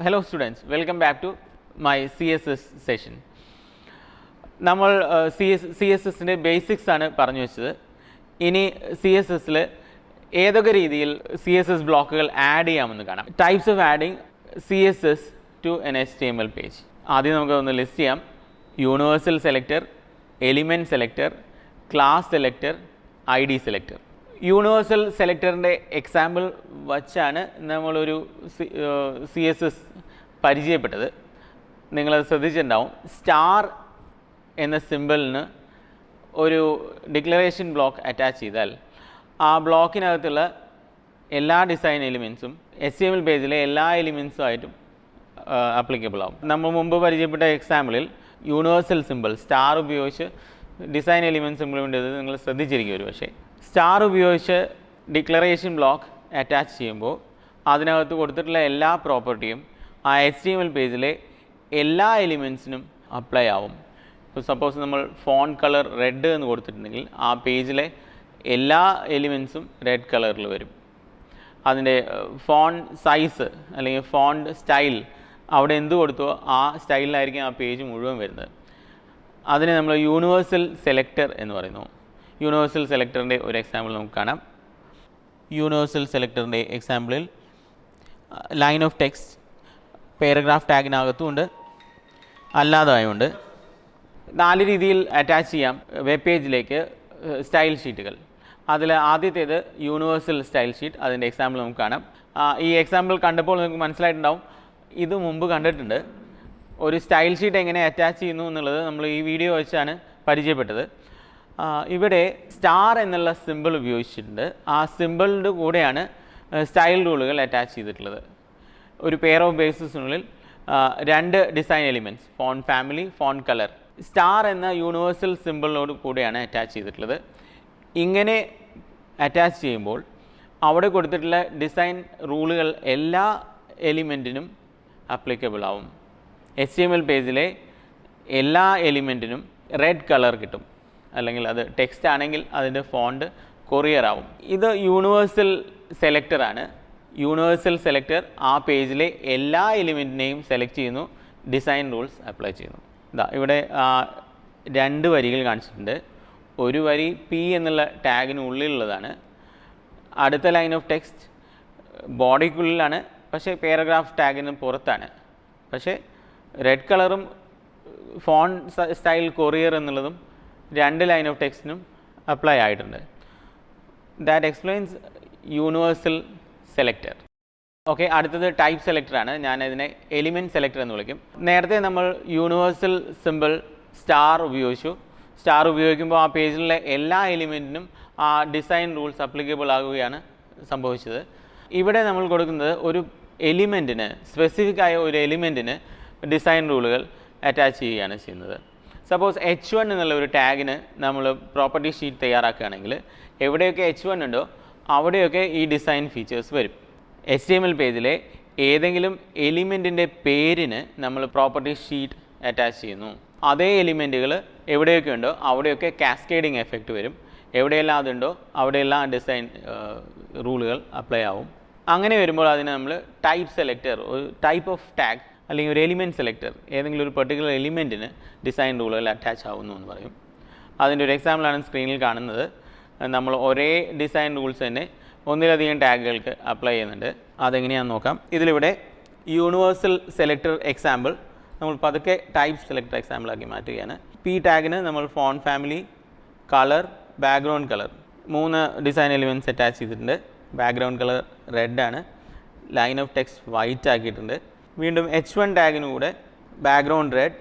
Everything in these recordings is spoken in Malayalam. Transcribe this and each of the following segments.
Hello students, welcome back to my CSS session. നമ്മൾ CSSൻ്റെ ബേസിക്സ് ആണ് പറഞ്ഞു വെച്ചത്. ഇനി CSSൽ ഏതൊക്കെ രീതിയിൽ CSS ബ്ലോക്കുകൾ ആഡ് ചെയ്യാമെന്ന് കാണാം. Types of adding CSS to an HTML page. ആദ്യം നമുക്കൊന്ന് ലിസ്റ്റ് ചെയ്യാം. Universal selector, element selector, class selector, ID selector. Universal സെലക്ടറിൻ്റെ എക്സാമ്പിൾ വച്ചാണ് നമ്മളൊരു CSS പരിചയപ്പെട്ടത്. നിങ്ങളത് ശ്രദ്ധിച്ചിട്ടുണ്ടാവും. സ്റ്റാർ എന്ന സിമ്പിളിന് ഒരു ഡിക്ലറേഷൻ ബ്ലോക്ക് അറ്റാച്ച് ചെയ്താൽ ആ ബ്ലോക്കിനകത്തുള്ള എല്ലാ ഡിസൈൻ എലിമെൻസും HTML പേജിലെ എല്ലാ എലിമെൻസുമായിട്ടും ആപ്ലിക്കബിൾ ആവും. നമ്മൾ മുമ്പ് പരിചയപ്പെട്ട എക്സാമ്പിളിൽ യൂണിവേഴ്സൽ സിമ്പിൾ സ്റ്റാർ ഉപയോഗിച്ച് ഡിസൈൻ എലിമെൻറ്റ്സ് ഇംപ്ലിമെൻ്റ് ചെയ്തത് നിങ്ങൾ ശ്രദ്ധിച്ചിരിക്കും. ഒരു പക്ഷേ സ്റ്റാർ ഉപയോഗിച്ച് ഡിക്ലറേഷൻ ബ്ലോക്ക് അറ്റാച്ച് ചെയ്യുമ്പോൾ അതിനകത്ത് കൊടുത്തിട്ടുള്ള എല്ലാ പ്രോപ്പർട്ടിയും ആ HTML പേജിലെ എല്ലാ എലിമെൻസിനും അപ്ലൈ ആവും. ഇപ്പോൾ സപ്പോസ് നമ്മൾ ഫോൺ കളർ റെഡ് എന്ന് കൊടുത്തിട്ടുണ്ടെങ്കിൽ ആ പേജിലെ എല്ലാ എലിമെൻസും റെഡ് കളറിൽ വരും. അതിൻ്റെ ഫോൺ സൈസ് അല്ലെങ്കിൽ ഫോണ്ട് സ്റ്റൈൽ അവിടെ എന്ത് കൊടുത്തോ ആ സ്റ്റൈലിലായിരിക്കും ആ പേജ് മുഴുവൻ വരുന്നത്. അതിനെ നമ്മൾ യൂണിവേഴ്സൽ സെലക്ടർ എന്ന് പറയുന്നു. യൂണിവേഴ്സൽ സെലക്ടറിൻ്റെ ഒരു എക്സാമ്പിൾ നമുക്ക് കാണാം. യൂണിവേഴ്സൽ സെലക്ടറിൻ്റെ എക്സാമ്പിളിൽ ലൈൻ ഓഫ് ടെക്സ്റ്റ് പാരഗ്രാഫ് ടാഗിനകത്തുമുണ്ട്, അല്ലാതായുണ്ട്. 4 രീതിയിൽ അറ്റാച്ച് ചെയ്യാം വെബ് പേജിലേക്ക് സ്റ്റൈൽ ഷീറ്റുകൾ. അതിൽ ആദ്യത്തേത് യൂണിവേഴ്സൽ സ്റ്റൈൽ ഷീറ്റ്. അതിൻ്റെ എക്സാമ്പിൾ നമുക്ക് കാണാം. ഈ എക്സാമ്പിൾ കണ്ടപ്പോൾ നിങ്ങൾക്ക് മനസ്സിലായിട്ടുണ്ടാവും ഇത് മുമ്പ് കണ്ടിട്ടുണ്ട്. ഒരു സ്റ്റൈൽ ഷീറ്റ് എങ്ങനെ അറ്റാച്ച് ചെയ്യുന്നു എന്നുള്ളത് നമ്മൾ ഈ വീഡിയോ വെച്ചാണ് പരിചയപ്പെട്ടത്. ഇവിടെ സ്റ്റാർ എന്നുള്ള സിമ്പിൾ ഉപയോഗിച്ചിട്ടുണ്ട്. ആ സിമ്പിളിൻ്റെ കൂടെയാണ് സ്റ്റൈൽ റൂളുകൾ അറ്റാച്ച് ചെയ്തിട്ടുള്ളത്. ഒരു പെയർ ഓഫ് ബേസിസിനുള്ളിൽ 2 design elements font family, font colour, star എന്ന യൂണിവേഴ്സൽ സിമ്പിളിനോട് കൂടെയാണ് അറ്റാച്ച് ചെയ്തിട്ടുള്ളത്. ഇങ്ങനെ അറ്റാച്ച് ചെയ്യുമ്പോൾ അവിടെ കൊടുത്തിട്ടുള്ള ഡിസൈൻ റൂളുകൾ എല്ലാ എലിമെൻറ്റിനും ആപ്ലിക്കബിൾ ആവും. HTML പേജിലെ എല്ലാ എലിമെൻറ്റിനും റെഡ് കളർ കിട്ടും. അല്ലെങ്കിൽ അത് ടെക്സ്റ്റ് ആണെങ്കിൽ അതിൻ്റെ ഫോണ്ട് കൊറിയർ ആവും. ഇത് യൂണിവേഴ്സൽ സെലക്ടറാണ്. യൂണിവേഴ്സൽ സെലക്ടർ ആ പേജിലെ എല്ലാ എലിമെൻറ്റിനെയും സെലക്ട് ചെയ്യുന്നു, ഡിസൈൻ റൂൾസ് അപ്ലൈ ചെയ്യുന്നു. ഇവിടെ 2 വരികൾ കാണിച്ചിട്ടുണ്ട്. ഒരു വരി P എന്നുള്ള ടാഗിനുള്ളിലുള്ളതാണ്. അടുത്ത ലൈൻ ഓഫ് ടെക്സ്റ്റ് ബോഡിക്കുള്ളിലാണ്, പക്ഷേ പാരഗ്രാഫ് ടാഗിന് പുറത്താണ്. പക്ഷേ റെഡ് കളറും ഫോൺ സ്റ്റൈൽ കൊറിയർ എന്നുള്ളതും 2 ലൈൻ ഓഫ് ടെക്സ്റ്റിനും അപ്ലൈ ആയിട്ടുണ്ട്. That explains universal selector. Okay, അടുത്തത് ടൈപ്പ് സെലക്ടറാണ്. ഞാനതിനെ എലിമെൻറ്റ് സെലക്ടർ എന്ന് വിളിക്കും. നേരത്തെ നമ്മൾ യൂണിവേഴ്സൽ സിമ്പിൾ സ്റ്റാർ ഉപയോഗിച്ചു. സ്റ്റാർ ഉപയോഗിക്കുമ്പോൾ ആ പേജിലെ എല്ലാ എലിമെൻറ്റിനും ആ ഡിസൈൻ റൂൾസ് അപ്ലിക്കബിൾ ആകുകയാണ് സംഭവിച്ചത്. ഇവിടെ നമ്മൾ കൊടുക്കുന്നത് ഒരു എലിമെൻറ്റിന്, സ്പെസിഫിക് ആയ ഒരു എലിമെൻറ്റിന് ഡിസൈൻ റൂളുകൾ അറ്റാച്ച് ചെയ്യുകയാണ് ചെയ്യുന്നത്. സപ്പോസ് H1 എന്നുള്ള ഒരു ടാഗിന് നമ്മൾ പ്രോപ്പർട്ടി ഷീറ്റ് തയ്യാറാക്കുകയാണെങ്കിൽ എവിടെയൊക്കെ H1 ഉണ്ടോ അവിടെയൊക്കെ ഈ ഡിസൈൻ ഫീച്ചേഴ്സ് വരും. HTML പേജിലെ ഏതെങ്കിലും എലിമെൻറ്റിൻ്റെ പേരിന് നമ്മൾ പ്രോപ്പർട്ടി ഷീറ്റ് അറ്റാച്ച് ചെയ്യുന്നു. അതേ എലിമെൻറ്റുകൾ എവിടെയൊക്കെ ഉണ്ടോ അവിടെയൊക്കെ കാസ്കേഡിങ് എഫക്റ്റ് വരും. എവിടെയെല്ലാം അതുണ്ടോ അവിടെയെല്ലാം ഡിസൈൻ റൂളുകൾ അപ്ലൈ ആവും. അങ്ങനെ വരുമ്പോൾ അതിന് നമ്മൾ ടൈപ്പ് സെലക്ടർ, ഒരു ടൈപ്പ് ഓഫ് ടാഗ് അല്ലെങ്കിൽ ഒരു എലിമെൻറ്റ് സെലക്ടർ, ഏതെങ്കിലും ഒരു പെർട്ടിക്കുലർ എലിമെൻറ്റിന് ഡിസൈൻ റൂളുകൾ അറ്റാച്ച് ആവുന്നു എന്ന് പറയും. അതിൻ്റെ ഒരു എക്സാമ്പിളാണ് സ്ക്രീനിൽ കാണുന്നത്. നമ്മൾ ഒരേ ഡിസൈൻ റൂൾസ് തന്നെ ഒന്നിലധികം ടാഗുകൾക്ക് അപ്ലൈ ചെയ്യുന്നുണ്ട്. അതെങ്ങനെയാണെന്ന് നോക്കാം. ഇതിലിവിടെ യൂണിവേഴ്സൽ സെലക്ടർ എക്സാമ്പിൾ നമ്മൾ പതുക്കെ ടൈപ്പ് സെലക്ടർ എക്സാമ്പിളാക്കി മാറ്റുകയാണ്. P ടാഗിന് നമ്മൾ font family, colour, background colour 3 design elements attach ചെയ്തിട്ടുണ്ട്. ബാക്ക്ഗ്രൗണ്ട് കളർ റെഡ് ആണ്. ലൈൻ ഓഫ് ടെക്സ്റ്റ് വൈറ്റ് ആക്കിയിട്ടുണ്ട്. വീണ്ടും H1 ടാഗിന് കൂടെ background red,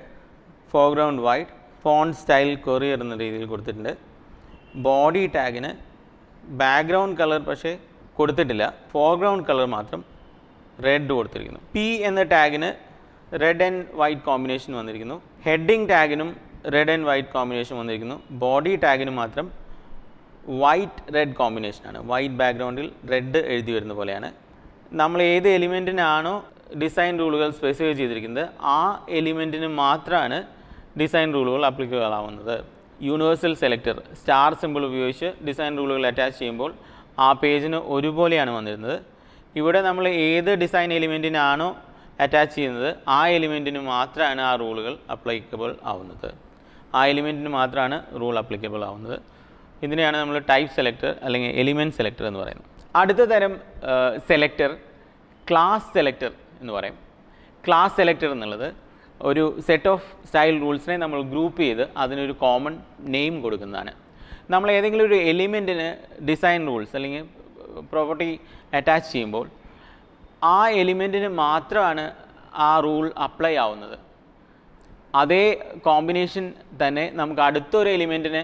foreground white, font style courier എന്ന രീതിയിൽ കൊടുത്തിട്ടുണ്ട്. ബോഡി ടാഗിന് ബാക്ക്ഗ്രൗണ്ട് കളർ പക്ഷേ കൊടുത്തിട്ടില്ല, ഫോർഗ്രൗണ്ട് കളർ മാത്രം റെഡ് കൊടുത്തിരിക്കുന്നു. P എന്ന ടാഗിന് റെഡ് ആൻഡ് വൈറ്റ് കോമ്പിനേഷൻ വന്നിരിക്കുന്നു. ഹെഡിങ് ടാഗിനും റെഡ് ആൻഡ് വൈറ്റ് കോമ്പിനേഷൻ വന്നിരിക്കുന്നു. ബോഡി ടാഗിന് മാത്രം വൈറ്റ് റെഡ് കോമ്പിനേഷനാണ്. വൈറ്റ് ബാക്ക്ഗ്രൗണ്ടിൽ റെഡ് എഴുതി വരുന്ന പോലെയാണ്. നമ്മൾ ഏത് എലിമെൻറ്റിനാണോ ഡിസൈൻ റൂളുകൾ സ്പെസിഫൈ ചെയ്തിരിക്കുന്നത് ആ എലിമെൻറ്റിന് മാത്രമാണ് ഡിസൈൻ റൂളുകൾ ആപ്ലിക്കബിൾ ആവുന്നത്. യൂണിവേഴ്സൽ സെലക്ടർ സ്റ്റാർ സിമ്പിൾ ഉപയോഗിച്ച് ഡിസൈൻ റൂളുകൾ അറ്റാച്ച് ചെയ്യുമ്പോൾ ആ പേജിന് ഒരുപോലെയാണ് വന്നിരുന്നത്. ഇവിടെ നമ്മൾ ഏത് ഡിസൈൻ എലിമെൻറ്റിനാണോ അറ്റാച്ച് ചെയ്യുന്നത് ആ എലിമെൻറ്റിന് മാത്രമാണ് ആ റൂളുകൾ അപ്ലൈക്കബിൾ ആവുന്നത്. ആ എലിമെൻറ്റിന് മാത്രമാണ് റൂൾ അപ്ലിക്കബിൾ ആവുന്നത്. ഇതിനെയാണ് നമ്മൾ ടൈപ്പ് സെലക്ടർ അല്ലെങ്കിൽ എലിമെൻറ്റ് സെലക്ടർ എന്ന് പറയുന്നത്. അടുത്ത തരം സെലക്ടർ ക്ലാസ് സെലക്ടർ എന്ന് പറയും. ക്ലാസ് സെലക്ടർ എന്നുള്ളത് ഒരു സെറ്റ് ഓഫ് സ്റ്റൈൽ റൂൾസിനെ നമ്മൾ ഗ്രൂപ്പ് ചെയ്ത് അതിനൊരു കോമൺ നെയിം കൊടുക്കുന്നതാണ്. നമ്മൾ ഏതെങ്കിലും ഒരു എലിമെൻറ്റിന് ഡിസൈൻ റൂൾസ് അല്ലെങ്കിൽ പ്രോപ്പർട്ടി അറ്റാച്ച് ചെയ്യുമ്പോൾ ആ എലിമെൻറ്റിന് മാത്രമാണ് ആ റൂൾ അപ്ലൈ ആവുന്നത്. അതേ കോമ്പിനേഷൻ തന്നെ നമുക്ക് അടുത്തൊരു എലിമെൻറ്റിന്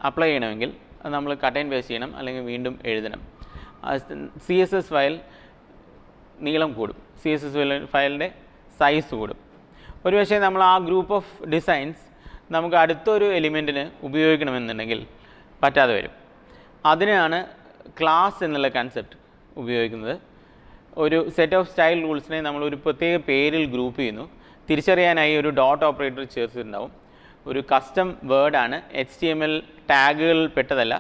അപ്ലൈ ചെയ്യണമെങ്കിൽ അത് നമ്മൾ കട്ട് ആൻഡ് പേസ്റ്റ് ചെയ്യണം, അല്ലെങ്കിൽ വീണ്ടും എഴുതണം. CSS ഫയൽ നീളം കൂടും, CSS ഫയലിൻ്റെ സൈസ് കൂടും. ഒരുപക്ഷെ നമ്മൾ ആ ഗ്രൂപ്പ് ഓഫ് ഡിസൈൻസ് നമുക്ക് അടുത്തൊരു എലിമെൻറ്റിന് ഉപയോഗിക്കണമെന്നുണ്ടെങ്കിൽ പറ്റാതെ വരും. അതിനാണ് ക്ലാസ് എന്നുള്ള കൺസെപ്റ്റ് ഉപയോഗിക്കുന്നത്. ഒരു സെറ്റ് ഓഫ് സ്റ്റൈൽ റൂൾസിനെ നമ്മൾ ഒരു പ്രത്യേക പേരിൽ ഗ്രൂപ്പ് ചെയ്യുന്നു. തിരിച്ചറിയാനായി ഒരു ഡോട്ട് ഓപ്പറേറ്റർ ചേർത്തിട്ടുണ്ടാവും. ഒരു കസ്റ്റം വേർഡാണ്, HTML ടാഗുകളിൽ പെട്ടതല്ല,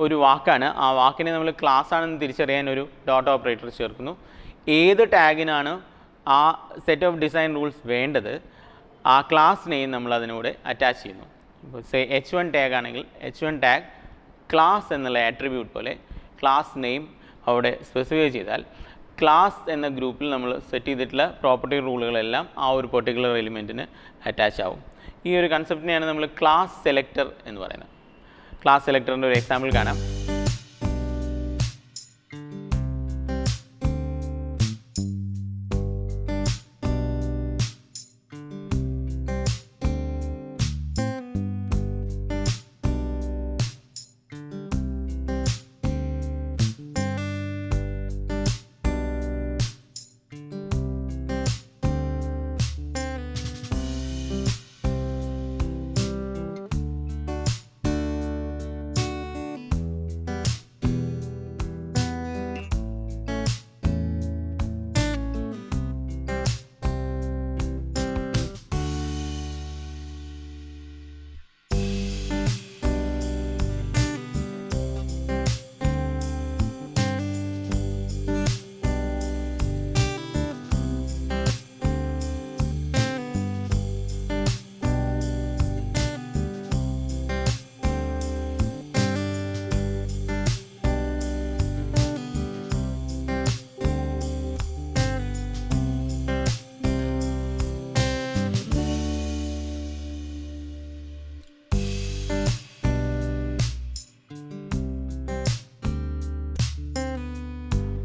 ഒരു വാക്കാണ്. ആ വാക്കിനെ നമ്മൾ ക്ലാസ് ആണെന്ന് തിരിച്ചറിയാൻ ഒരു ഡോട്ട് ഓപ്പറേറ്റർ ചേർക്കുന്നു. ഏത് ടാഗിനാണ് ആ സെറ്റ് ഓഫ് ഡിസൈൻ റൂൾസ് വേണ്ടത്, ആ ക്ലാസ് നെയിം നമ്മൾ അതിനോട് അറ്റാച്ച് ചെയ്യുന്നു. ഇപ്പോൾ H1 ടാഗ് ആണെങ്കിൽ H1 ടാഗ് ക്ലാസ് എന്നുള്ള ആട്രിബ്യൂട്ട് പോലെ ക്ലാസ് നെയിം അവിടെ സ്പെസിഫൈ ചെയ്താൽ ക്ലാസ് എന്ന ഗ്രൂപ്പിൽ നമ്മൾ സെറ്റ് ചെയ്തിട്ടുള്ള പ്രോപ്പർട്ടി റൂളുകളെല്ലാം ആ ഒരു പെർട്ടിക്കുലർ എലിമെൻറ്റിന് അറ്റാച്ച് ആവും. ഈ ഒരു കൺസെപ്റ്റിനെയാണ് നമ്മൾ ക്ലാസ് സെലക്ടർ എന്ന് പറയുന്നത്. ക്ലാസ് സെലക്ടറിൻ്റെ ഒരു എക്സാമ്പിൾ കാണാം.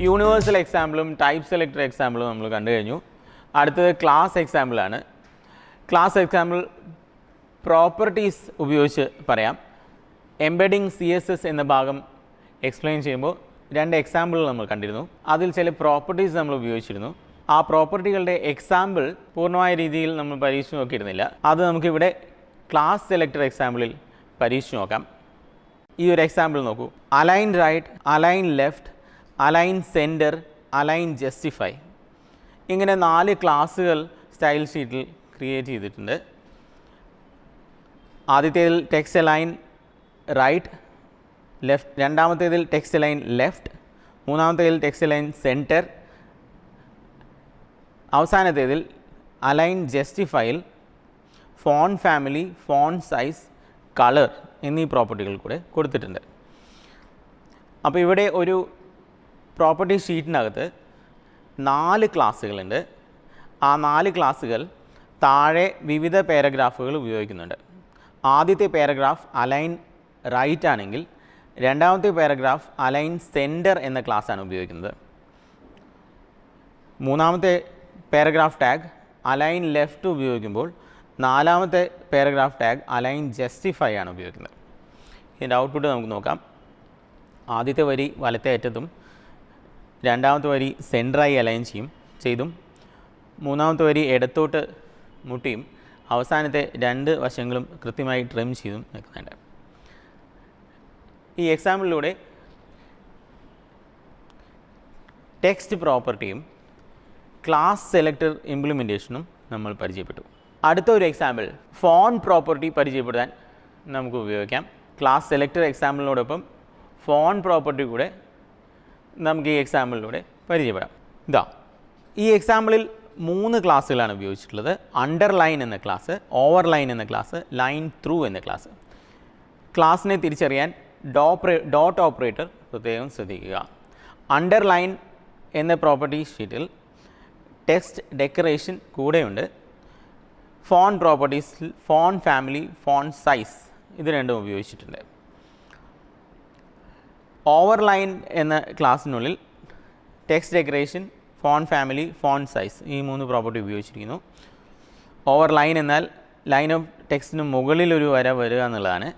യൂണിവേഴ്സൽ എക്സാമ്പിളും ടൈപ്പ് സെലക്ടർ എക്സാമ്പിളും നമ്മൾ കണ്ടു കഴിഞ്ഞു. അടുത്തത് ക്ലാസ് എക്സാമ്പിളാണ്. ക്ലാസ് എക്സാമ്പിൾ പ്രോപ്പർട്ടീസ് ഉപയോഗിച്ച് പറയാം. എംബഡിങ് CSS എന്ന ഭാഗം എക്സ്പ്ലെയിൻ ചെയ്യുമ്പോൾ 2 എക്സാമ്പിളുകൾ നമ്മൾ കണ്ടിരുന്നു. അതിൽ ചില പ്രോപ്പർട്ടീസ് നമ്മൾ ഉപയോഗിച്ചിരുന്നു. ആ പ്രോപ്പർട്ടികളുടെ എക്സാമ്പിൾ പൂർണ്ണമായ രീതിയിൽ നമ്മൾ പരീക്ഷിച്ച് നോക്കിയിരുന്നില്ല. അത് നമുക്കിവിടെ ക്ലാസ് സെലക്ടർ എക്സാമ്പിളിൽ പരീക്ഷിച്ച് നോക്കാം. ഈ ഒരു എക്സാമ്പിൾ നോക്കൂ. Align right, align left, align centre, align justify, ഇങ്ങനെ 4 ക്ലാസ്സുകൾ സ്റ്റൈൽ ഷീറ്റിൽ ക്രിയേറ്റ് ചെയ്തിട്ടുണ്ട്. ആദ്യത്തേതിൽ ടെക്സ്റ്റ് അലൈൻ റൈറ്റ് ലെഫ്റ്റ്, രണ്ടാമത്തേതിൽ ടെക്സ്റ്റ് അലൈൻ ലെഫ്റ്റ്, മൂന്നാമത്തേതിൽ ടെക്സ്റ്റ് അലൈൻ സെൻറ്റർ, അവസാനത്തേതിൽ അലൈൻ ജസ്റ്റിഫൈയിൽ font family, font size, colour എന്നീ പ്രോപ്പർട്ടികൾ കൂടെ കൊടുത്തിട്ടുണ്ട്. അപ്പോൾ ഇവിടെ ഒരു പ്രോപ്പർട്ടി ഷീറ്റിനകത്ത് 4 ക്ലാസ്സുകളുണ്ട്. ആ 4 ക്ലാസ്സുകൾ താഴെ വിവിധ പാരഗ്രാഫുകൾ ഉപയോഗിക്കുന്നുണ്ട്. ആദ്യത്തെ പാരഗ്രാഫ് അലൈൻ റൈറ്റ് ആണെങ്കിൽ രണ്ടാമത്തെ പാരഗ്രാഫ് അലൈൻ സെൻറ്റർ എന്ന ക്ലാസ്സാണ് ഉപയോഗിക്കുന്നത്. മൂന്നാമത്തെ പാരഗ്രാഫ് ടാഗ് അലൈൻ ലെഫ്റ്റ് ഉപയോഗിക്കുമ്പോൾ നാലാമത്തെ പാരഗ്രാഫ് ടാഗ് അലൈൻ ജസ്റ്റിഫൈ ആണ് ഉപയോഗിക്കുന്നത്. ഇതിൻ്റെ ഔട്ട്പുട്ട് നമുക്ക് നോക്കാം. ആദ്യത്തെ വരി വലത്തെ അറ്റത്തും രണ്ടാമത്തെ വരി സെൻറ്ററായി അലൈൻ ചെയ്തും മൂന്നാമത്തെ വരി ഇടത്തോട്ട് മുട്ടിയും അവസാനത്തെ 2 വശങ്ങളും കൃത്യമായി ട്രിം ചെയ്തും നിൽക്കുന്നുണ്ട്. ഈ എക്സാമ്പിളിലൂടെ ടെക്സ്റ്റ് പ്രോപ്പർട്ടിയും ക്ലാസ് സെലക്ടർ ഇംപ്ലിമെൻറ്റേഷനും നമ്മൾ പരിചയപ്പെട്ടു. അടുത്ത ഒരു എക്സാമ്പിൾ ഫോൺ പ്രോപ്പർട്ടി പരിചയപ്പെടുത്താൻ നമുക്ക് ഉപയോഗിക്കാം. ക്ലാസ് സെലക്ടർ എക്സാമ്പിളിനോടൊപ്പം ഫോൺ പ്രോപ്പർട്ടി കൂടെ നമുക്ക് ഈ എക്സാമ്പിളിലൂടെ പരിചയപ്പെടാം. ഈ എക്സാമ്പിളിൽ മൂന്ന് ക്ലാസ്സുകളാണ് ഉപയോഗിച്ചിട്ടുള്ളത്. അണ്ടർലൈൻ എന്ന ക്ലാസ്, ഓവർലൈൻ എന്ന ക്ലാസ്, ലൈൻ ത്രൂ എന്ന ക്ലാസ്. ക്ലാസ്സിനെ തിരിച്ചറിയാൻ ഡോട്ട് ഓപ്പറേറ്റർ പ്രത്യേകം ശ്രദ്ധിക്കുക. അണ്ടർലൈൻ എന്ന പ്രോപ്പർട്ടി ഷീറ്റിൽ ടെക്സ്റ്റ് ഡെക്കറേഷൻ കൂടെയുണ്ട്. ഫോൺ പ്രോപ്പർട്ടീസിൽ ഫോൺ ഫാമിലി, ഫോൺ സൈസ് ഇത് രണ്ടും ഉപയോഗിച്ചിട്ടുണ്ട്. ഓവർലൈൻ എന്ന ക്ലാസ്സിനുള്ളിൽ text decoration, font family, font size ഈ മൂന്ന് പ്രോപ്പർട്ടി ഉപയോഗിച്ചിരിക്കുന്നു. ഓവർലൈൻ എന്നാൽ ലൈൻ ഓഫ് ടെക്സ്റ്റിന് മുകളിലൊരു വര വരിക എന്നുള്ളതാണ്.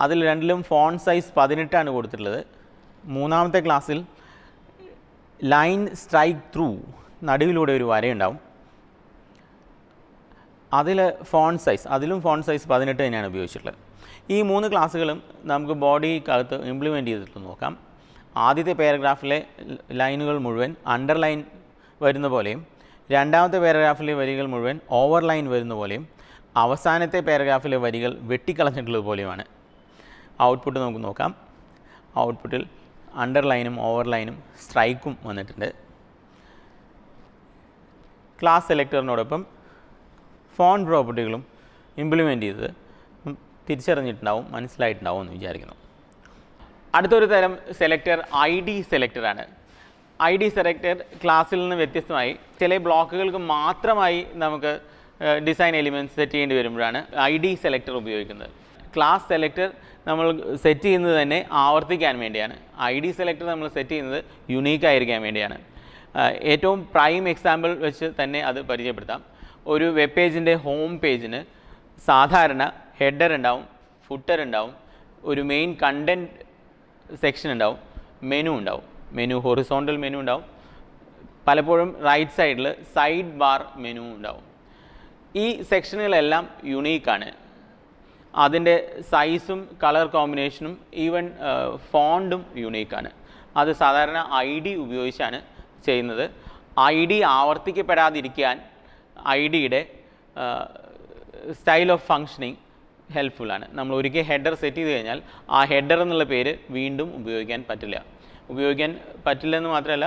അതിൽ രണ്ടിലും ഫോൺ സൈസ് 18 കൊടുത്തിട്ടുള്ളത്. മൂന്നാമത്തെ ക്ലാസ്സിൽ ലൈൻ സ്ട്രൈക്ക് ത്രൂ നടുവിലൂടെ ഒരു വരയുണ്ടാവും. അതിലും ഫോൺ സൈസ് 18 തന്നെയാണ് ഉപയോഗിച്ചിട്ടുള്ളത്. ഈ മൂന്ന് ക്ലാസ്സുകളും നമുക്ക് ബോഡിക്കകത്ത് ഇംപ്ലിമെൻറ്റ് ചെയ്തിട്ട് നോക്കാം. ആദ്യത്തെ പാരഗ്രാഫിലെ ലൈനുകൾ മുഴുവൻ അണ്ടർലൈൻ വരുന്ന പോലെയും രണ്ടാമത്തെ പാരഗ്രാഫിലെ വരികൾ മുഴുവൻ ഓവർലൈൻ വരുന്ന പോലെയും അവസാനത്തെ പാരഗ്രാഫിലെ വരികൾ വെട്ടിക്കളഞ്ഞിട്ടുള്ളത് പോലെയുമാണ്. ഔട്ട്പുട്ട് നമുക്ക് നോക്കാം. ഔട്ട്പുട്ടിൽ അണ്ടർലൈനും ഓവർലൈനും സ്ട്രൈക്കും വന്നിട്ടുണ്ട്. ക്ലാസ് സെലക്ടറിനോടൊപ്പം ഫോൺ പ്രോപ്പർട്ടികളും ഇംപ്ലിമെൻറ്റ് ചെയ്തത് തിരിച്ചറിഞ്ഞിട്ടുണ്ടാവും, മനസ്സിലായിട്ടുണ്ടാവും എന്ന് വിചാരിക്കുന്നു. അടുത്തൊരു തരം സെലക്ടർ ID സെലക്ടറാണ്. ID സെലക്ടർ ക്ലാസ്സിൽ നിന്ന് വ്യത്യസ്തമായി ചില ബ്ലോക്കുകൾക്ക് മാത്രമായി നമുക്ക് ഡിസൈൻ എലിമെൻറ്റ്സ് സെറ്റ് ചെയ്യേണ്ടി വരുമ്പോഴാണ് ID സെലക്ടർ ഉപയോഗിക്കുന്നത്. ക്ലാസ് സെലക്ടർ നമ്മൾ സെറ്റ് ചെയ്യുന്നത് തന്നെ ആവർത്തിക്കാൻ വേണ്ടിയാണ്. ID സെലക്ടർ നമ്മൾ സെറ്റ് ചെയ്യുന്നത് യുണീക്ക് ആയിരിക്കാൻ വേണ്ടിയാണ്. ഏറ്റവും പ്രൈം എക്സാമ്പിൾ വെച്ച് തന്നെ അത് പരിചയപ്പെടുത്താം. ഒരു വെബ് പേജിൻ്റെ ഹോം പേജിന് സാധാരണ ഹെഡർ ഉണ്ടാവും, ഫുട്ടർ ഉണ്ടാവും, ഒരു മെയിൻ കണ്ടൻറ്റ് സെക്ഷൻ ഉണ്ടാവും, മെനു ഉണ്ടാവും. മെനു ഹൊറിസോണ്ടൽ മെനു ഉണ്ടാവും, പലപ്പോഴും റൈറ്റ് സൈഡിൽ സൈഡ് ബാർ മെനു ഉണ്ടാവും. ഈ സെക്ഷനുകളെല്ലാം യുണീക്കാണ്. അതിൻ്റെ സൈസും കളർ കോമ്പിനേഷനും ഈവൻ ഫോണ്ടും യുണീക്കാണ്. അത് സാധാരണ ID ഉപയോഗിച്ചാണ് ചെയ്യുന്നത്. ID ആവർത്തിക്കപ്പെടാതിരിക്കാൻ IDയുടെ സ്റ്റൈൽ ഓഫ് ഫങ്ഷനിങ് ഹെൽപ്ഫുള്ളാണ്. നമ്മൾ ഒരിക്കൽ ഹെഡർ സെറ്റ് ചെയ്ത് കഴിഞ്ഞാൽ ആ ഹെഡർ എന്നുള്ള പേര് വീണ്ടും ഉപയോഗിക്കാൻ പറ്റില്ലെന്ന് മാത്രമല്ല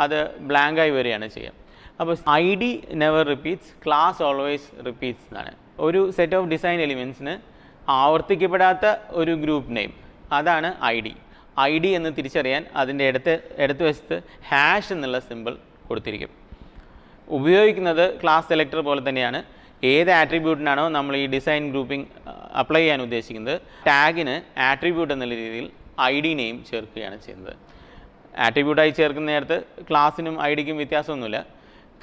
അത് ബ്ലാങ്കായി വരികയാണ് ചെയ്യുക. അപ്പോൾ ID never repeats, class always repeats എന്നാണ്. ഒരു സെറ്റ് ഓഫ് ഡിസൈൻ എലിമെൻറ്റ്സിന് ആവർത്തിക്കപ്പെടാത്ത ഒരു ഗ്രൂപ്പ് നെയിം, അതാണ് ID എന്ന് തിരിച്ചറിയാൻ അതിൻ്റെ ഇടത്ത് വശത്ത് ഹാഷ് എന്നുള്ള സിമ്പിൾ കൊടുത്തിരിക്കും. ഉപയോഗിക്കുന്നത് ക്ലാസ് സെലക്ടർ പോലെ തന്നെയാണ്. ഏത് ആട്രിബ്യൂട്ടിനാണോ നമ്മൾ ഈ ഡിസൈൻ ഗ്രൂപ്പിംഗ് അപ്ലൈ ചെയ്യാൻ ഉദ്ദേശിക്കുന്നത്, ടാഗിന് ആട്രിബ്യൂട്ട് എന്നുള്ള രീതിയിൽ ID നെയിം ചേർക്കുകയാണ് ചെയ്യുന്നത്. ആട്രിബ്യൂട്ടായി ചേർക്കുന്ന നേരത്ത് ക്ലാസ്സിനും IDക്കും വ്യത്യാസമൊന്നുമില്ല.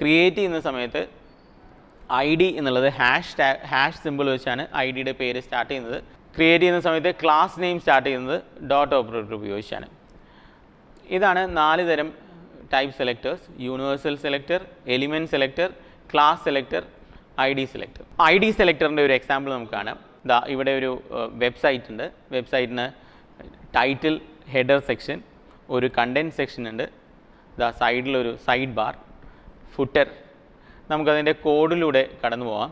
ക്രിയേറ്റ് ചെയ്യുന്ന സമയത്ത് ID എന്നുള്ളത് ഹാഷ് സിമ്പിൾ വെച്ചാണ് IDയുടെ പേര് സ്റ്റാർട്ട് ചെയ്യുന്നത്. ക്രിയേറ്റ് ചെയ്യുന്ന സമയത്ത് ക്ലാസ് നെയിം സ്റ്റാർട്ട് ചെയ്യുന്നത് ഡോട്ട് ഓപ്പറേറ്റർ ഉപയോഗിച്ചാണ്. ഇതാണ് 4 തരം type selectors: universal selector, element selector, class selector, ID selector. ID സെലക്ടറിൻ്റെ ഒരു എക്സാമ്പിൾ നമുക്ക് കാണാം. ഇവിടെ ഒരു വെബ്സൈറ്റ് ഉണ്ട്. വെബ്സൈറ്റിന് ടൈറ്റിൽ, ഹെഡർ സെക്ഷൻ, ഒരു കണ്ടൻറ്റ് സെക്ഷൻ ഉണ്ട്. സൈഡിലൊരു സൈഡ് ബാർ, ഫുട്ടർ. നമുക്കതിൻ്റെ കോഡിലൂടെ കടന്നു പോകാം.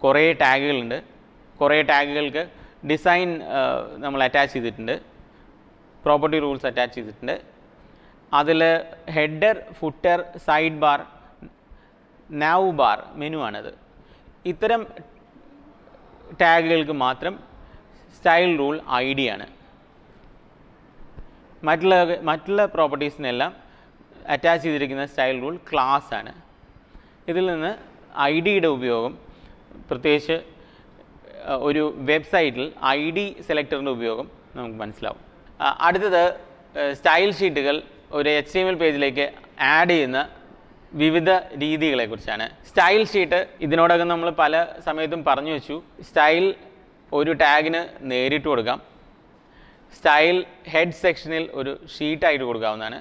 കുറേ ടാഗുകളുണ്ട്. കുറേ ടാഗുകൾക്ക് ഡിസൈൻ നമ്മൾ അറ്റാച്ച് ചെയ്തിട്ടുണ്ട്, പ്രോപ്പർട്ടി റൂൾസ് അറ്റാച്ച് ചെയ്തിട്ടുണ്ട്. അതിൽ ഹെഡർ, ഫുട്ടർ, സൈഡ് ബാർ, നാവ് ബാർ മെനു ആണത്. ഇത്തരം ടാഗുകൾക്ക് മാത്രം സ്റ്റൈൽ റൂൾ ID ആണ്. മറ്റുള്ള പ്രോപ്പർട്ടീസിനെല്ലാം അറ്റാച്ച് ചെയ്തിരിക്കുന്ന സ്റ്റൈൽ റൂൾ ക്ലാസ് ആണ്. ഇതിൽ നിന്ന് IDയുടെ ഉപയോഗം, പ്രത്യേകിച്ച് ഒരു വെബ്സൈറ്റിൽ ID സെലക്ടറിൻ്റെ ഉപയോഗം നമുക്ക് മനസ്സിലാവും. അടുത്തത് സ്റ്റൈൽ ഷീറ്റുകൾ ഒരു HTML പേജിലേക്ക് ആഡ് ചെയ്യുന്ന വിവിധ രീതികളെക്കുറിച്ചാണ്. സ്റ്റൈൽ ഷീറ്റ് ഇതിനോടകം നമ്മൾ പല സമയത്തും പറഞ്ഞു വെച്ചു. സ്റ്റൈൽ ഒരു ടാഗിന് നേരിട്ട് കൊടുക്കാം. സ്റ്റൈൽ ഹെഡ് സെക്ഷനിൽ ഒരു ഷീറ്റായിട്ട് കൊടുക്കാവുന്നതാണ്.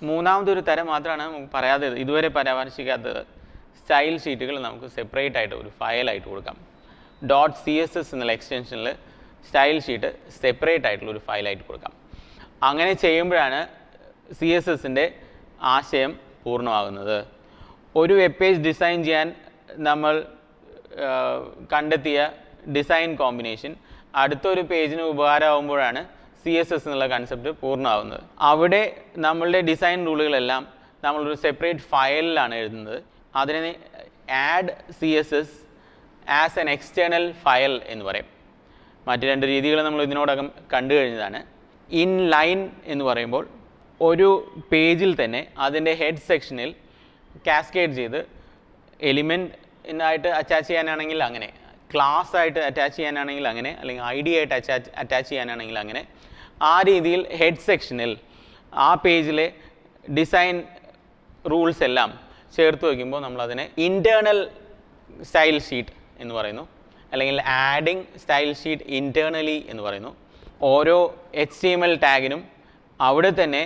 മൂന്നാമതൊരു തരം മാത്രമാണ് നമുക്ക് ഇതുവരെ പരാമർശിക്കാത്തത്. സ്റ്റൈൽ ഷീറ്റുകൾ നമുക്ക് സെപ്പറേറ്റ് ആയിട്ട് ഒരു ഫയലായിട്ട് കൊടുക്കാം. .css എന്നുള്ള എക്സ്റ്റൻഷനിൽ സ്റ്റൈൽ ഷീറ്റ് സെപ്പറേറ്റ് ആയിട്ടുള്ള ഒരു ഫയലായിട്ട് കൊടുക്കാം. അങ്ങനെ ചെയ്യുമ്പോഴാണ് CSSൻ്റെ ആശയം പൂർണ്ണമാകുന്നത്. ഒരു വെബ് പേജ് ഡിസൈൻ ചെയ്യാൻ നമ്മൾ കണ്ടെത്തിയ ഡിസൈൻ കോമ്പിനേഷൻ അടുത്തൊരു പേജിന് ഉപകാരമാകുമ്പോഴാണ് CSS എന്നുള്ള കൺസെപ്റ്റ് പൂർണ്ണമാകുന്നത്. അവിടെ നമ്മളുടെ ഡിസൈൻ റൂളുകളെല്ലാം നമ്മളൊരു സെപ്പറേറ്റ് ഫയലിലാണ് എഴുതുന്നത്. അതിനെ add CSS as an external file എന്ന് പറയും. മറ്റ് രണ്ട് രീതികൾ നമ്മൾ ഇതിനോടകം കണ്ടു കഴിഞ്ഞതാണ്. ഇൻലൈൻ എന്ന് പറയുമ്പോൾ ഒരു പേജിൽ തന്നെ അതിൻ്റെ ഹെഡ് സെക്ഷനിൽ കാസ്കേഡ് ചെയ്ത് എലിമെൻറ്റിനായിട്ട് അറ്റാച്ച് ചെയ്യാനാണെങ്കിൽ അങ്ങനെ, ക്ലാസ് ആയിട്ട് അറ്റാച്ച് ചെയ്യാനാണെങ്കിൽ അങ്ങനെ, അല്ലെങ്കിൽ ID ആയിട്ട് അറ്റാച്ച് ചെയ്യാനാണെങ്കിൽ അങ്ങനെ, ആ രീതിയിൽ ഹെഡ് സെക്ഷനിൽ ആ പേജിലെ ഡിസൈൻ റൂൾസ് എല്ലാം ചേർത്ത് വയ്ക്കുമ്പോൾ നമ്മളതിനെ ഇൻറ്റേർണൽ സ്റ്റൈൽ ഷീറ്റ് എന്ന് പറയുന്നു, അല്ലെങ്കിൽ ആഡിങ് സ്റ്റൈൽ ഷീറ്റ് ഇൻറ്റേർണലി എന്ന് പറയുന്നു. ഓരോ HTML ടാഗിനും അവിടെ തന്നെ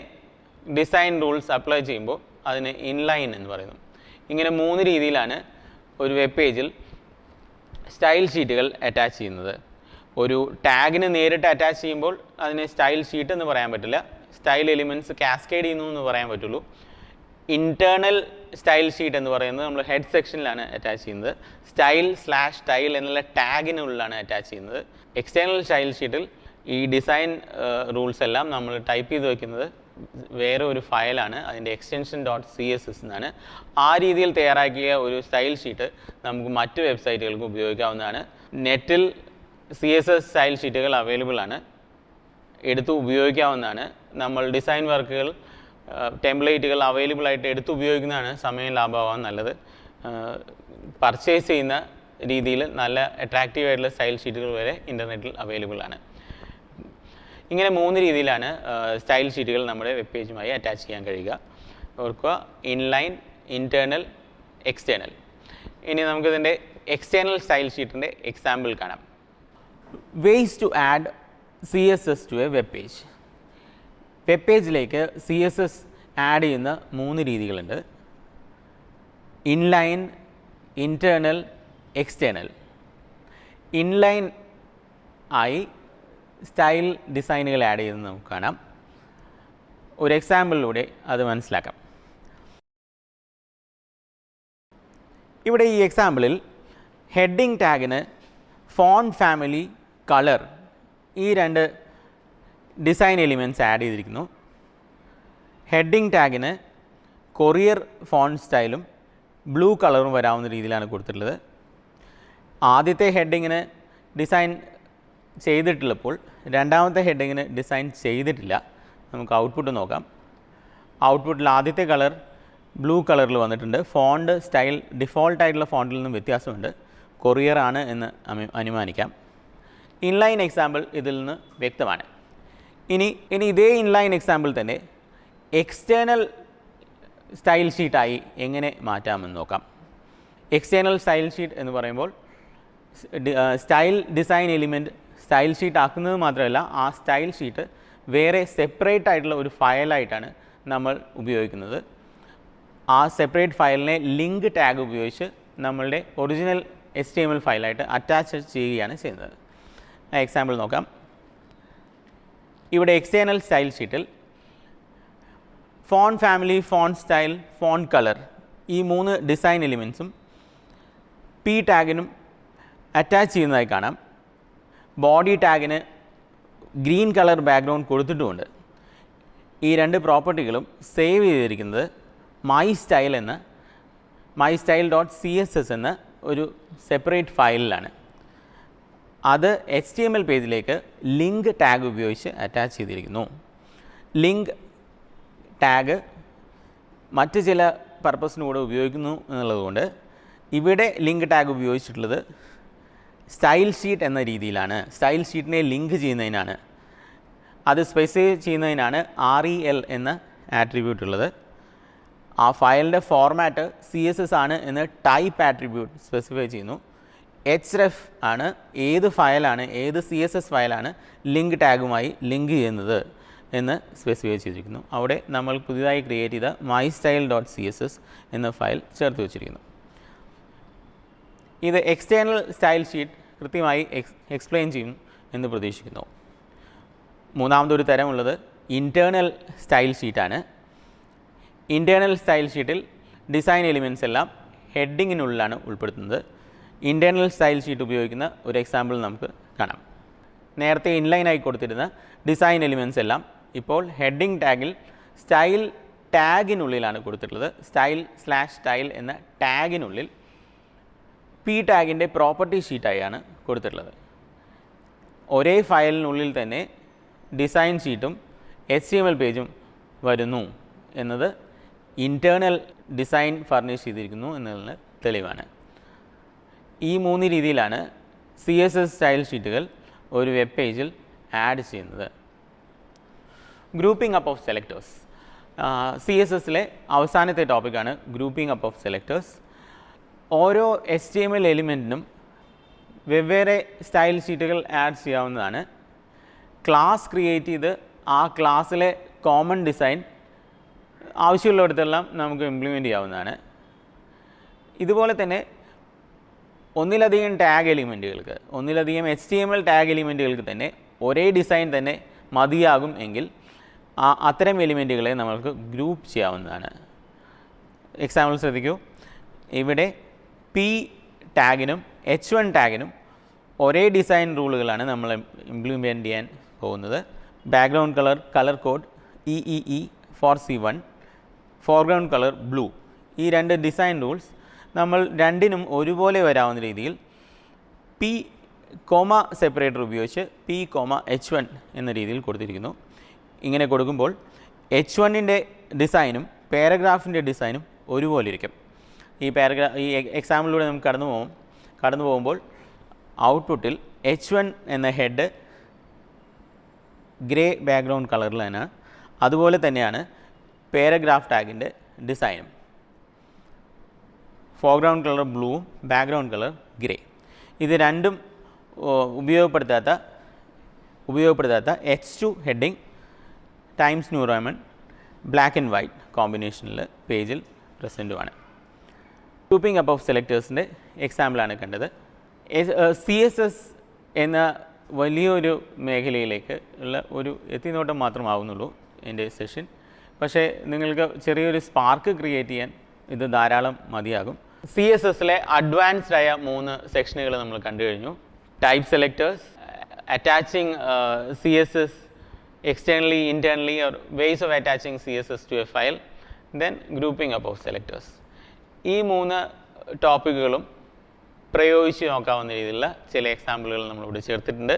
ഡിസൈൻ റൂൾസ് അപ്ലൈ ചെയ്യുമ്പോൾ അതിന് ഇൻലൈൻ എന്ന് പറയുന്നു. ഇങ്ങനെ 3 രീതിയിലാണ് ഒരു വെബ് പേജിൽ സ്റ്റൈൽ ഷീറ്റുകൾ അറ്റാച്ച് ചെയ്യുന്നത്. ഒരു ടാഗിന് നേരിട്ട് അറ്റാച്ച് ചെയ്യുമ്പോൾ അതിനെ സ്റ്റൈൽ ഷീറ്റ് എന്ന് പറയാൻ പറ്റില്ല, സ്റ്റൈൽ എലിമെൻറ്റ്സ് കാസ്കേഡ് ചെയ്യുന്നു എന്ന് പറയാൻ പറ്റുള്ളൂ. ഇൻറ്റേർണൽ സ്റ്റൈൽ ഷീറ്റ് എന്ന് പറയുന്നത് നമ്മൾ ഹെഡ് സെക്ഷനിലാണ് അറ്റാച്ച് ചെയ്യുന്നത്. സ്റ്റൈൽ എന്നുള്ള ടാഗിനുള്ളിലാണ് അറ്റാച്ച് ചെയ്യുന്നത്. എക്സ്റ്റേണൽ സ്റ്റൈൽ ഷീറ്റിൽ ഈ ഡിസൈൻ റൂൾസ് എല്ലാം നമ്മൾ ടൈപ്പ് ചെയ്ത് വയ്ക്കുന്നത് വേറെ ഒരു ഫയലാണ്, അതിൻ്റെ എക്സ്റ്റൻഷൻ .css എന്നാണ്. ആ രീതിയിൽ തയ്യാറാക്കിയ ഒരു സ്റ്റൈൽ ഷീറ്റ് നമുക്ക് മറ്റ് വെബ്സൈറ്റുകൾക്ക് ഉപയോഗിക്കാവുന്നതാണ്. നെറ്റിൽ CSS സ്റ്റൈൽ ഷീറ്റുകൾ അവൈലബിൾ ആണ്, എടുത്ത് ഉപയോഗിക്കാവുന്നതാണ്. നമ്മൾ ഡിസൈൻ വർക്കുകൾ ടെംപ്ലേറ്റുകൾ അവൈലബിൾ ആയിട്ട് എടുത്ത് ഉപയോഗിക്കുന്നതാണ് സമയം ലാഭമാവാൻ നല്ലത്. പർച്ചേസ് ചെയ്യുന്ന രീതിയിൽ നല്ല അട്രാക്റ്റീവ് ആയിട്ടുള്ള സ്റ്റൈൽ ഷീറ്റുകൾ വരെ ഇൻ്റർനെറ്റിൽ അവൈലബിൾ ആണ്. ഇങ്ങനെ 3 രീതിയിലാണ് സ്റ്റൈൽ ഷീറ്റുകൾ നമ്മുടെ വെബ് പേജുമായി അറ്റാച്ച് ചെയ്യാൻ കഴിയുക. ഓർക്കുക, ഇൻലൈൻ, ഇൻറ്റേർണൽ, എക്സ്റ്റേണൽ. ഇനി നമുക്കിതിൻ്റെ എക്സ്റ്റേണൽ സ്റ്റൈൽ ഷീറ്റിൻ്റെ എക്സാമ്പിൾ കാണാം. Ways to add CSS to a web page. Web പേജിലേക്ക് CSS ആഡ് ചെയ്യുന്ന 3 രീതികളുണ്ട്. Inline, internal, external. ഇൻലൈൻ ആയി സ്റ്റൈൽ ഡിസൈനുകൾ ആഡ് ചെയ്യുന്നത് നമുക്ക് കാണാം. ഒരു എക്സാമ്പിളിലൂടെ അത് മനസ്സിലാക്കാം. ഇവിടെ ഈ എക്സാമ്പിളിൽ ഹെഡിങ് ടാഗിന് ഫോണ്ട് ഫാമിലി, കളർ ഈ 2 ഡിസൈൻ എലിമെൻറ്റ്സ് ആഡ് ചെയ്തിരിക്കുന്നു. ഹെഡിങ് ടാഗിന് കൊറിയർ ഫോണ്ട് സ്റ്റൈലും ബ്ലൂ കളറും വരാവുന്ന രീതിയിലാണ് കൊടുത്തിട്ടുള്ളത്. ആദ്യത്തെ ഹെഡിങ്ങിന് ഡിസൈൻ ചെയ്തിട്ടുള്ളപ്പോൾ രണ്ടാമത്തെ ഹെഡിങ്ങിന് ഡിസൈൻ ചെയ്തിട്ടില്ല. നമുക്ക് ഔട്ട്പുട്ട് നോക്കാം. ഔട്ട്പുട്ടിൽ ആദ്യത്തെ കളർ ബ്ലൂ കളറിൽ വന്നിട്ടുണ്ട്. ഫോണ്ട് സ്റ്റൈൽ ഡിഫോൾട്ടായിട്ടുള്ള ഫോണ്ടിൽ നിന്നും വ്യത്യാസമുണ്ട്. കൊറിയർ ആണ് എന്ന് അനുമാനിക്കാം. ഇൻലൈൻ എക്സാമ്പിൾ ഇതിൽ നിന്ന് വ്യക്തമാണ്. ഇനി ഇതേ ഇൻലൈൻ എക്സാമ്പിൾ തന്നെ എക്സ്റ്റേണൽ സ്റ്റൈൽ ഷീറ്റായി എങ്ങനെ മാറ്റാമെന്ന് നോക്കാം. എക്സ്റ്റേണൽ സ്റ്റൈൽ ഷീറ്റ് എന്ന് പറയുമ്പോൾ style design element style sheet ആക്കുന്നത് മാത്രമല്ല, ആ സ്റ്റൈൽ ഷീറ്റ് വേറെ സെപ്പറേറ്റ് ആയിട്ടുള്ള ഒരു ഫയലായിട്ടാണ് നമ്മൾ ഉപയോഗിക്കുന്നത്. ആ സെപ്പറേറ്റ് ഫയലിനെ ലിങ്ക് ടാഗ് ഉപയോഗിച്ച് നമ്മളുടെ ഒറിജിനൽ HTML ഫയലായിട്ട് അറ്റാച്ച് ചെയ്യുകയാണ് ചെയ്യുന്നത്. ആ എക്സാമ്പിൾ നോക്കാം. ഇവിടെ എക്സ്റ്റേണൽ സ്റ്റൈൽ ഷീറ്റിൽ font family, font style, font colour ഈ 3 ഡിസൈൻ എലിമെൻറ്റ്സും P ടാഗിനും അറ്റാച്ച് ചെയ്യുന്നതായി കാണാം. ബോഡി ടാഗിന് ഗ്രീൻ കളർ ബാക്ക്ഗ്രൗണ്ട് കൊടുത്തിട്ടുമുണ്ട്. ഈ 2 പ്രോപ്പർട്ടികളും സേവ് ചെയ്തിരിക്കുന്നത് mystyle.css എന്ന ഒരു സെപ്പറേറ്റ് ഫയലിലാണ്. അത് HTML പേജിലേക്ക് ലിങ്ക് ടാഗ് ഉപയോഗിച്ച് അറ്റാച്ച് ചെയ്തിരിക്കുന്നു. ലിങ്ക് ടാഗ് മറ്റ് ചില പർപ്പസിന് കൂടെ ഉപയോഗിക്കുന്നു എന്നുള്ളതുകൊണ്ട് ഇവിടെ ലിങ്ക് ടാഗ് ഉപയോഗിച്ചിട്ടുള്ളത് സ്റ്റൈൽ ഷീറ്റ് എന്ന രീതിയിലാണ്. സ്റ്റൈൽ ഷീറ്റിനെ ലിങ്ക് ചെയ്യുന്നതിനാണ്, അത് സ്പെസിഫൈ ചെയ്യുന്നതിനാണ് REL എന്ന ആട്രിബ്യൂട്ട് ഉള്ളത്. ആ ഫയലിൻ്റെ ഫോർമാറ്റ് CSS ആണ് എന്ന് ടൈപ്പ് ആട്രിബ്യൂട്ട് സ്പെസിഫൈ ചെയ്യുന്നു. href ആണ് ഏത് ഫയലാണ്, ഏത് CSS ഫയലാണ് ലിങ്ക് ടാഗുമായി ലിങ്ക് ചെയ്യുന്നത് എന്ന് സ്പെസിഫൈ ചെയ്തിരിക്കുന്നു. അവിടെ നമ്മൾ പുതിയതായി ക്രിയേറ്റ് ചെയ്ത mystyle.css എന്ന ഫയൽ ചേർത്ത് വെച്ചിരിക്കുന്നു. ഇത് എക്സ്റ്റേണൽ സ്റ്റൈൽ ഷീറ്റ് കൃത്യമായി എക്സ്പ്ലെയിൻ ചെയ്യും എന്ന് പ്രതീക്ഷിക്കുന്നു. മൂന്നാമതൊരു തരമുള്ളത് ഇൻറ്റേർണൽ സ്റ്റൈൽ ഷീറ്റാണ്. ഇൻറ്റേർണൽ സ്റ്റൈൽ ഷീറ്റിൽ ഡിസൈൻ എലിമെൻറ്റ്സ് എല്ലാം ഹെഡിങ്ങിനുള്ളിലാണ് ഉൾപ്പെടുത്തുന്നത്. ഇൻറ്റേർണൽ സ്റ്റൈൽ ഷീറ്റ് ഉപയോഗിക്കുന്ന ഒരു എക്സാമ്പിൾ നമുക്ക് കാണാം. നേരത്തെ ഇൻലൈനായി കൊടുത്തിരുന്ന ഡിസൈൻ എലിമെൻറ്റ്സ് എല്ലാം ഇപ്പോൾ ഹെഡിങ് ടാഗിൽ സ്റ്റൈൽ ടാഗിനുള്ളിലാണ് കൊടുത്തിട്ടുള്ളത്. സ്റ്റൈൽ എന്ന ടാഗിനുള്ളിൽ പി ടാഗിൻ്റെ പ്രോപ്പർട്ടി ഷീറ്റായാണ് കൊടുത്തിട്ടുള്ളത്. ഒരേ ഫയലിനുള്ളിൽ തന്നെ ഡിസൈൻ ഷീറ്റും HTML പേജും വരുന്നു എന്നത് ഇൻറ്റേർണൽ ഡിസൈൻ ഫർണിഷ് ചെയ്തിരിക്കുന്നു എന്നതിന് തെളിവാണ്. ഈ 3 രീതിയിലാണ് CSS സ്റ്റൈൽ ഷീറ്റുകൾ ഒരു വെബ് പേജിൽ ആഡ് ചെയ്യുന്നത്. Grouping up of selectors. CSSലെ അവസാനത്തെ ടോപ്പിക്കാണ് ഗ്രൂപ്പിംഗ് അപ്പ് ഓഫ് സെലക്ടേഴ്സ്. ഓരോ HTML എലിമെൻറ്റിനും വെവ്വേറെ സ്റ്റൈൽ ഷീറ്റുകൾ ആഡ് ചെയ്യാവുന്നതാണ്. ക്ലാസ് ക്രിയേറ്റ് ചെയ്ത് ആ ക്ലാസ്സിലെ കോമൺ ഡിസൈൻ ആവശ്യമുള്ളിടത്തെല്ലാം നമുക്ക് ഇംപ്ലിമെൻറ്റ് ചെയ്യാവുന്നതാണ്. ഇതുപോലെ തന്നെ ഒന്നിലധികം ടാഗ് എലിമെൻറ്റുകൾക്ക്, ഒന്നിലധികം HTML ടാഗ് എലിമെൻറ്റുകൾക്ക് തന്നെ ഒരേ ഡിസൈൻ തന്നെ മതിയാകും എങ്കിൽ അത്തരം എലിമെൻറ്റുകളെ നമുക്ക് ഗ്രൂപ്പ് ചെയ്യാവുന്നതാണ്. എക്സാമ്പിൾ ശ്രദ്ധിക്കൂ. ഇവിടെ P ടാഗിനും H1 ടാഗിനും ഒരേ ഡിസൈൻ റൂളുകളാണ് നമ്മൾ ഇംപ്ലിമെൻറ്റ് ചെയ്യാൻ പോകുന്നത്. Background colour code EEE for C1, foreground colour blue. ഈ 2 ഡിസൈൻ റൂൾസ് നമ്മൾ രണ്ടിനും ഒരുപോലെ വരാവുന്ന രീതിയിൽ P, സെപ്പറേറ്റർ ഉപയോഗിച്ച് P, H1 എന്ന രീതിയിൽ കൊടുത്തിരിക്കുന്നു. ഇങ്ങനെ കൊടുക്കുമ്പോൾ H1ൻ്റെ ഡിസൈനും പാരഗ്രാഫിൻ്റെ ഡിസൈനും ഒരുപോലെ ഇരിക്കും. ഈ എക്സാമ്പിളിലൂടെ നമുക്ക് കടന്നു പോകുമ്പോൾ ഔട്ട്പുട്ടിൽ H1 എന്ന ഹെഡ് ഗ്രേ ബാക്ക്ഗ്രൗണ്ട് കളറിലാണ്. അതുപോലെ തന്നെയാണ് പാരഗ്രാഫ് ടാഗിൻ്റെ ഡിസൈനും. ഫോർഗ്രൗണ്ട് കളർ ബ്ലൂവും ബാക്ക്ഗ്രൗണ്ട് കളർ ഗ്രേ. ഇത് രണ്ടും ഉപയോഗപ്പെടുത്താത്ത H2 heading Times New Roman black and white കോമ്പിനേഷനിൽ പേജിൽ പ്രസൻറ്റുമാണ്. ഗ്രൂപ്പിംഗ് അപ്പ് ഓഫ് സെലക്ടേഴ്സിൻ്റെ എക്സാമ്പിളാണ് കണ്ടത്. CSS എന്ന വലിയൊരു മേഖലയിലേക്ക് ഉള്ള ഒരു എത്തിനോട്ടം മാത്രമാവുന്നുള്ളൂ എൻ്റെ സെഷൻ. പക്ഷേ നിങ്ങൾക്ക് ചെറിയൊരു സ്പാർക്ക് ക്രിയേറ്റ് ചെയ്യാൻ ഇത് ധാരാളം മതിയാകും. CSSലെ അഡ്വാൻസ്ഡ് ആയ 3 സെക്ഷനുകൾ നമ്മൾ കണ്ടു കഴിഞ്ഞു. Type selectors, attaching CSS externally, internally, or ways of attaching CSS to a file, then grouping up of selectors. ഈ 3 ടോപ്പിക്കുകളും പ്രയോഗിച്ച് നോക്കാവുന്ന രീതിയിലുള്ള ചില എക്സാമ്പിളുകൾ നമ്മളിവിടെ ചേർത്തിട്ടുണ്ട്.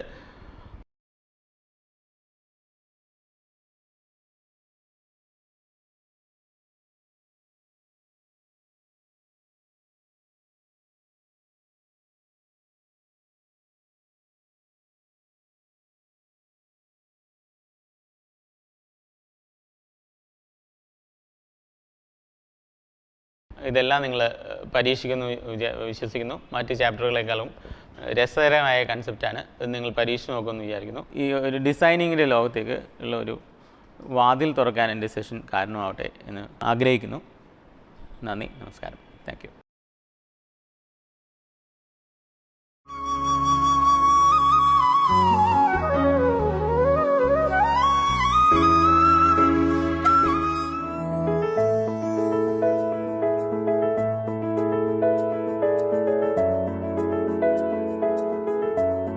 ഇതെല്ലാം നിങ്ങൾ പരീക്ഷിക്കുന്നു വിശ്വസിക്കുന്നു. മറ്റ് ചാപ്റ്ററുകളെക്കാളും രസകരമായ കൺസെപ്റ്റാണ്. ഇത് നിങ്ങൾ പരീക്ഷിച്ച് നോക്കുമെന്ന് വിചാരിക്കുന്നു. ഈ ഒരു ഡിസൈനിങ്ങിൻ്റെ ലോകത്തേക്ക് ഉള്ള ഒരു വാതിൽ തുറക്കാൻ എൻ്റെ സെഷൻ കാരണമാവട്ടെ എന്ന് ആഗ്രഹിക്കുന്നു. നന്ദി, നമസ്കാരം, താങ്ക് യു.